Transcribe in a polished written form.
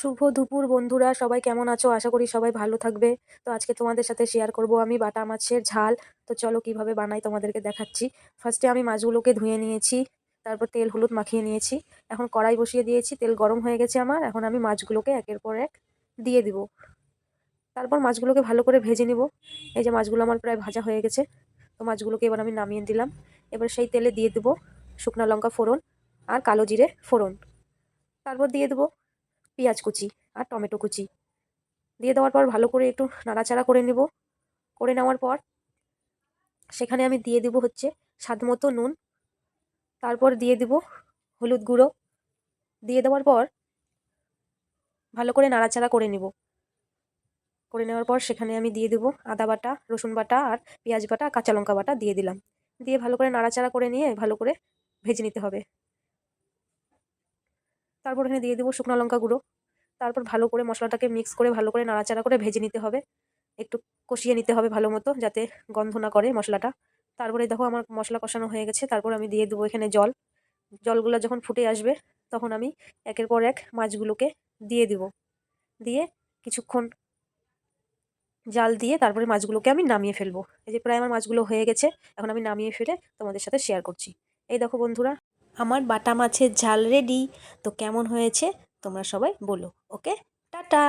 শুভ দুপুর বন্ধুরা, সবাই কেমন আছো? আশা করি সবাই ভালো থাকবে। তো আজকে তোমাদের সাথে শেয়ার করব আমি বাটা মাছের ঝাল। তো চলো কিভাবে বানাই তোমাদেরকে দেখাচ্ছি। ফার্স্টে আমি মাছগুলোকে ধুয়ে নিয়েছি, তারপর তেল হলুদ মাখিয়ে নিয়েছি। এখন কড়াই বসিয়ে দিয়েছি, তেল গরম হয়ে গেছে আমার। এখন আমি মাছগুলোকে একের পর এক দিয়ে দিব। তারপর মাছগুলোকে ভালো করে ভেজে নিব। এই যে মাছগুলো আমার প্রায় ভাজা হয়ে গেছে। তো মাছগুলোকে এবার আমি নামিয়ে দিলাম। এবার সেই তেলে দিয়ে দেবো শুকনো লঙ্কা ফোড়ন আর কালো জিরে ফোড়ন। তারপর দিয়ে দেবো পেঁয়াজ কুচি আর টমেটো কুচি। দিয়ে দেওয়ার পর ভালো করে একটু নাড়াচাড়া করে নেব। করে নেওয়ার পর সেখানে আমি দিয়ে দেবো হচ্ছে স্বাদ মতো নুন। তারপর দিয়ে দেবো হলুদ গুঁড়ো। দিয়ে দেওয়ার পর ভালো করে নাড়াচাড়া করে নেব। করে নেওয়ার পর সেখানে আমি দিয়ে দেবো আদা বাটা, রসুন বাটা আর পেঁয়াজ বাটা, কাঁচা লঙ্কা বাটা দিয়ে দিলাম। দিয়ে ভালো করে নাড়াচাড়া করে নিয়ে ভালো করে ভেজে নিতে হবে। তারপর এখানে দিয়ে দেবো শুকনো লঙ্কা গুঁড়ো। তারপর ভালো করে মশলাটাকে মিক্স করে ভালো করে নাড়াচাড়া করে ভেজে নিতে হবে। একটু কষিয়ে নিতে হবে ভালো মতো, যাতে গন্ধ না করে মশলাটা। তারপরে দেখো আমার মশলা কষানো হয়ে গেছে। তারপর আমি দিয়ে দেবো এখানে জল। জলগুলো যখন ফুটে আসবে তখন আমি একের পর এক মাছগুলোকে দিয়ে দিব। দিয়ে কিছুক্ষণ জাল দিয়ে তারপরে মাছগুলোকে আমি নামিয়ে ফেলবো। এই যে প্রায় আমার মাছগুলো হয়ে গেছে, এখন আমি নামিয়ে ফেলে তোমাদের সাথে শেয়ার করছি। এই দেখো বন্ধুরা, আমার বাটা মাছের ঝাল রেডি। তো কেমন হয়েছে তোমরা সবাই বলো। ওকে, টাটা।